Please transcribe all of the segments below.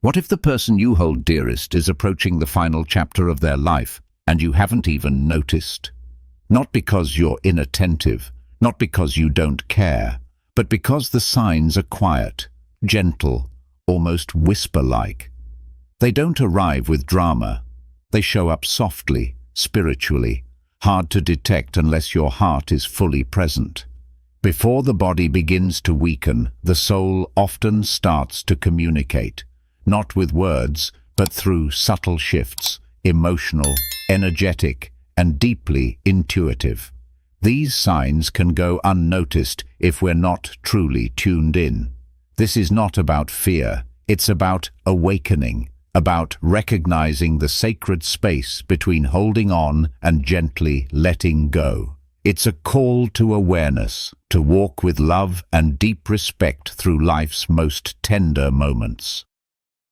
What if the person you hold dearest is approaching the final chapter of their life and you haven't even noticed? Not because you're inattentive, not because you don't care, but because the signs are quiet, gentle, almost whisper-like. They don't arrive with drama. They show up softly, spiritually, hard to detect unless your heart is fully present. Before the body begins to weaken, the soul often starts to communicate, not with words, but through subtle shifts, emotional, energetic, and deeply intuitive. These signs can go unnoticed if we're not truly tuned in. This is not about fear, it's about awakening, about recognizing the sacred space between holding on and gently letting go. It's a call to awareness, to walk with love and deep respect through life's most tender moments.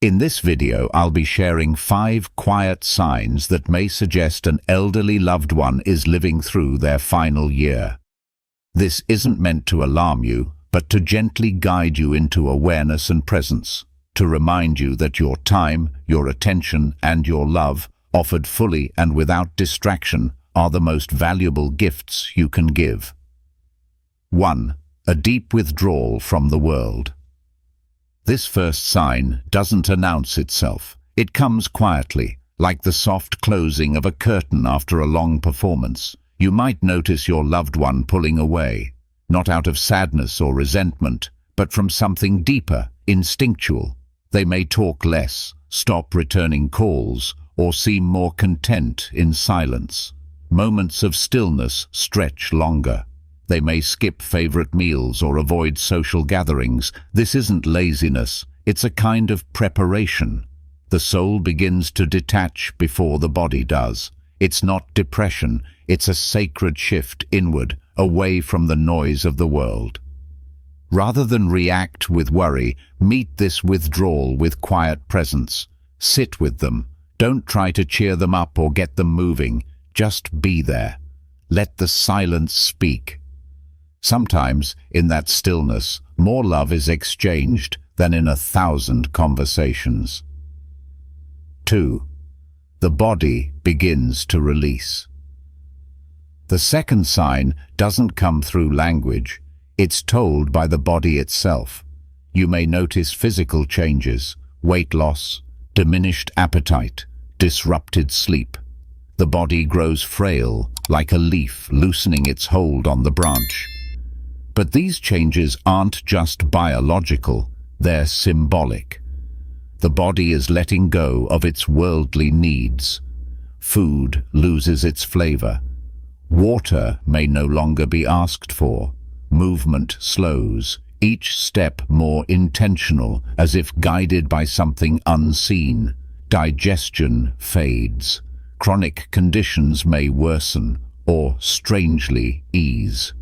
In this video, I'll be sharing 5 quiet signs that may suggest an elderly loved one is living through their final year. This isn't meant to alarm you, but to gently guide you into awareness and presence, to remind you that your time, your attention, and your love, offered fully and without distraction, are the most valuable gifts you can give. 1. A deep withdrawal from the world. This first sign doesn't announce itself. It comes quietly, like the soft closing of a curtain after a long performance. You might notice your loved one pulling away, not out of sadness or resentment, but from something deeper, instinctual. They may talk less, stop returning calls, or seem more content in silence. Moments of stillness stretch longer. They may skip favorite meals or avoid social gatherings. This isn't laziness, it's a kind of preparation. The soul begins to detach before the body does. It's not depression, it's a sacred shift inward, away from the noise of the world. Rather than react with worry, meet this withdrawal with quiet presence. Sit with them. Don't try to cheer them up or get them moving. Just be there. Let the silence speak. Sometimes, in that stillness, more love is exchanged than in 1,000 conversations. 2. The body begins to release. The second sign doesn't come through language. It's told by the body itself. You may notice physical changes, weight loss, diminished appetite, disrupted sleep. The body grows frail, like a leaf loosening its hold on the branch. But these changes aren't just biological, they're symbolic. The body is letting go of its worldly needs. Food loses its flavor. Water may no longer be asked for. Movement slows, each step more intentional, as if guided by something unseen. Digestion fades. Chronic conditions may worsen or, strangely, ease.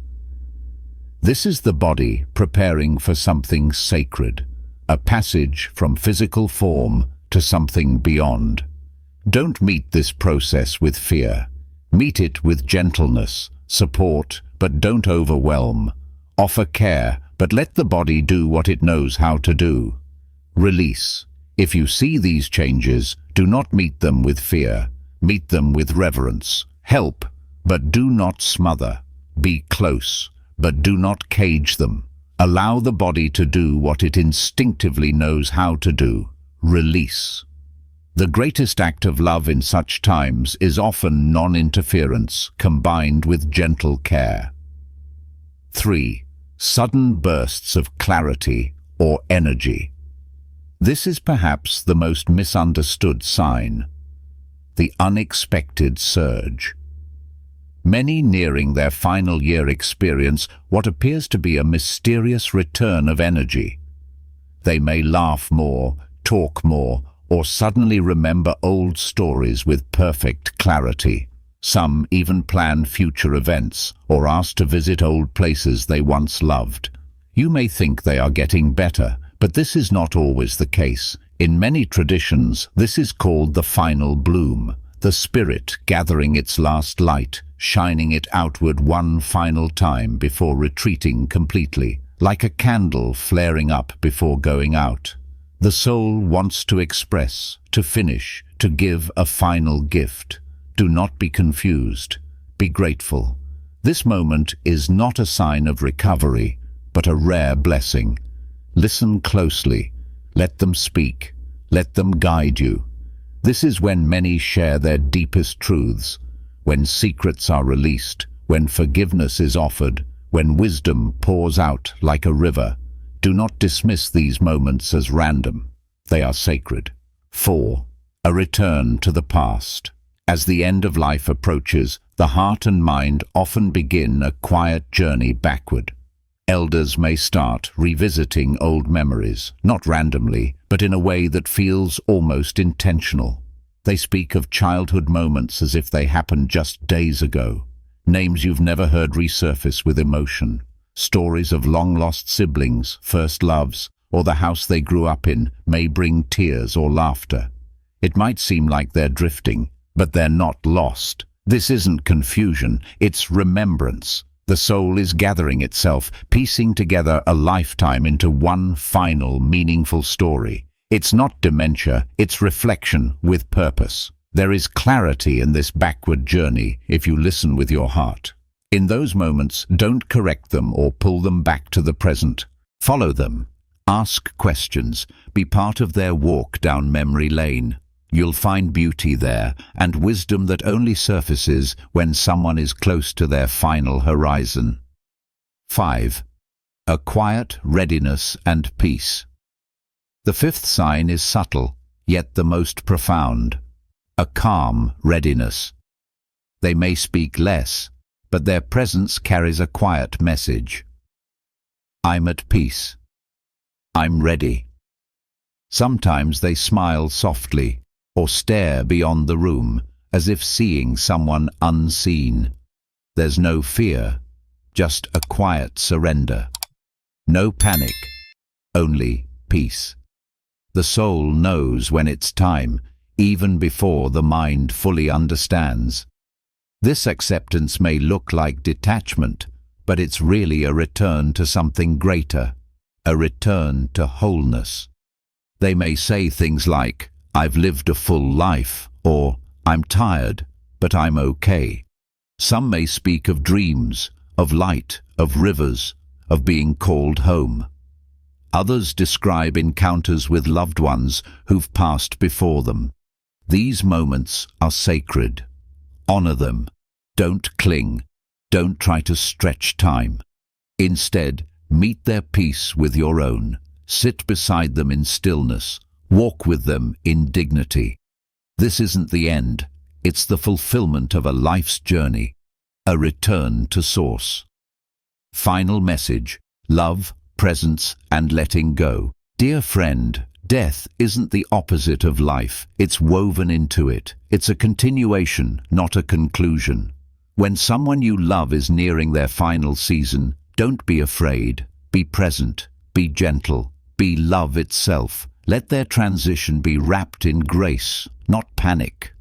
This is the body preparing for something sacred, a passage from physical form to something beyond. Don't meet this process with fear. Meet it with gentleness, support, but don't overwhelm. Offer care, but let the body do what it knows how to do. Release. If you see these changes, do not meet them with fear. Meet them with reverence. Help, but do not smother. Be close, but do not cage them. Allow the body to do what it instinctively knows how to do. Release. The greatest act of love in such times is often non-interference combined with gentle care. 3. Sudden bursts of clarity or energy. This is perhaps the most misunderstood sign. The unexpected surge. Many nearing their final year experience what appears to be a mysterious return of energy. They may laugh more, talk more, or suddenly remember old stories with perfect clarity. Some even plan future events or ask to visit old places they once loved. You may think they are getting better, but this is not always the case. In many traditions, this is called the final bloom, the spirit gathering its last light, shining it outward one final time before retreating completely, like a candle flaring up before going out. The soul wants to express, to finish, to give a final gift. Do not be confused. Be grateful. This moment is not a sign of recovery, but a rare blessing. Listen closely. Let them speak. Let them guide you. This is when many share their deepest truths, when secrets are released, when forgiveness is offered, when wisdom pours out like a river. Do not dismiss these moments as random. They are sacred. 4. A return to the past. As the end of life approaches, the heart and mind often begin a quiet journey backward. Elders may start revisiting old memories, not randomly, but in a way that feels almost intentional. They speak of childhood moments as if they happened just days ago. Names you've never heard resurface with emotion. Stories of long-lost siblings, first loves, or the house they grew up in may bring tears or laughter. It might seem like they're drifting, but they're not lost. This isn't confusion, it's remembrance. The soul is gathering itself, piecing together a lifetime into one final, meaningful story. It's not dementia, it's reflection with purpose. There is clarity in this backward journey if you listen with your heart. In those moments, don't correct them or pull them back to the present. Follow them. Ask questions. Be part of their walk down memory lane. You'll find beauty there and wisdom that only surfaces when someone is close to their final horizon. 5. A quiet readiness and peace. The 5th sign is subtle, yet the most profound. A calm readiness. They may speak less, but their presence carries a quiet message. I'm at peace. I'm ready. Sometimes they smile softly or stare beyond the room as if seeing someone unseen. There's no fear, just a quiet surrender. No panic, only peace. The soul knows when it's time, even before the mind fully understands. This acceptance may look like detachment, but it's really a return to something greater, a return to wholeness. They may say things like, I've lived a full life, or I'm tired, but I'm okay. Some may speak of dreams, of light, of rivers, of being called home. Others describe encounters with loved ones who've passed before them. These moments are sacred. Honor them. Don't cling. Don't try to stretch time. Instead, meet their peace with your own. Sit beside them in stillness. Walk with them in dignity. This isn't the end. It's the fulfillment of a life's journey, a return to source. Final message: love, presence, and letting go. Dear friend, death isn't the opposite of life. It's woven into it. It's a continuation, not a conclusion. When someone you love is nearing their final season, don't be afraid. Be present. Be gentle. Be love itself. Let their transition be wrapped in grace, not panic.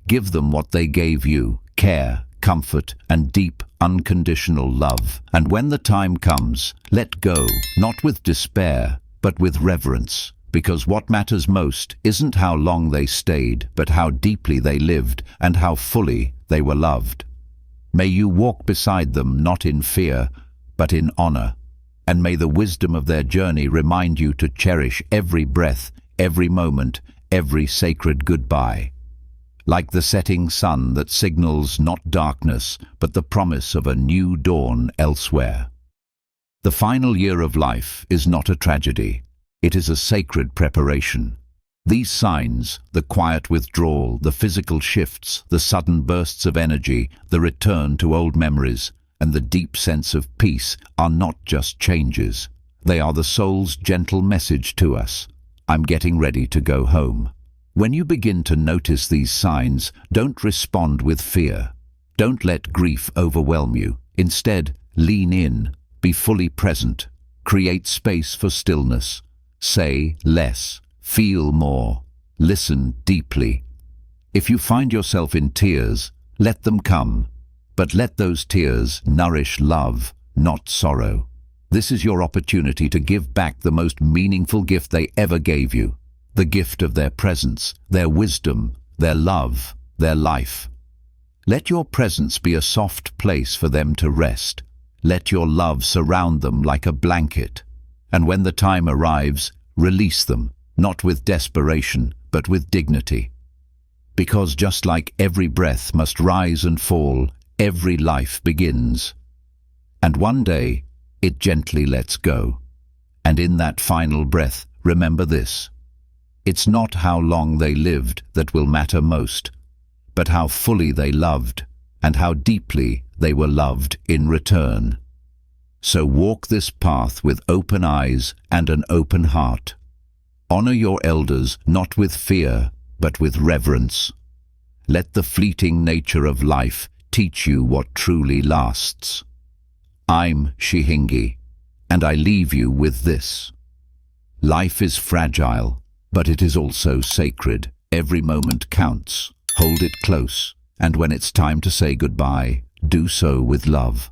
Give them what they gave you: care, comfort, and deep, unconditional love. And when the time comes, let go, not with despair, but with reverence. Because what matters most isn't how long they stayed, but how deeply they lived and how fully they were loved. May you walk beside them not in fear, but in honor. And may the wisdom of their journey remind you to cherish every breath, every moment, every sacred goodbye. Like the setting sun that signals not darkness, but the promise of a new dawn elsewhere. The final year of life is not a tragedy. It is a sacred preparation. These signs, the quiet withdrawal, the physical shifts, the sudden bursts of energy, the return to old memories, and the deep sense of peace are not just changes. They are the soul's gentle message to us: I'm getting ready to go home. When you begin to notice these signs, don't respond with fear. Don't let grief overwhelm you. Instead, lean in, be fully present, create space for stillness. Say less, feel more, listen deeply. If you find yourself in tears, let them come, but let those tears nourish love, not sorrow. This is your opportunity to give back the most meaningful gift they ever gave you, the gift of their presence, their wisdom, their love, their life. Let your presence be a soft place for them to rest. Let your love surround them like a blanket. And when the time arrives, release them, not with desperation, but with dignity. Because just like every breath must rise and fall, every life begins. And one day, it gently lets go. And in that final breath, remember this. It's not how long they lived that will matter most, but how fully they loved, and how deeply they were loved in return. So walk this path with open eyes and an open heart. Honor your elders not with fear, but with reverence. Let the fleeting nature of life teach you what truly lasts. I'm Shihingi, and I leave you with this. Life is fragile, but it is also sacred. Every moment counts. Hold it close, and when it's time to say goodbye, do so with love.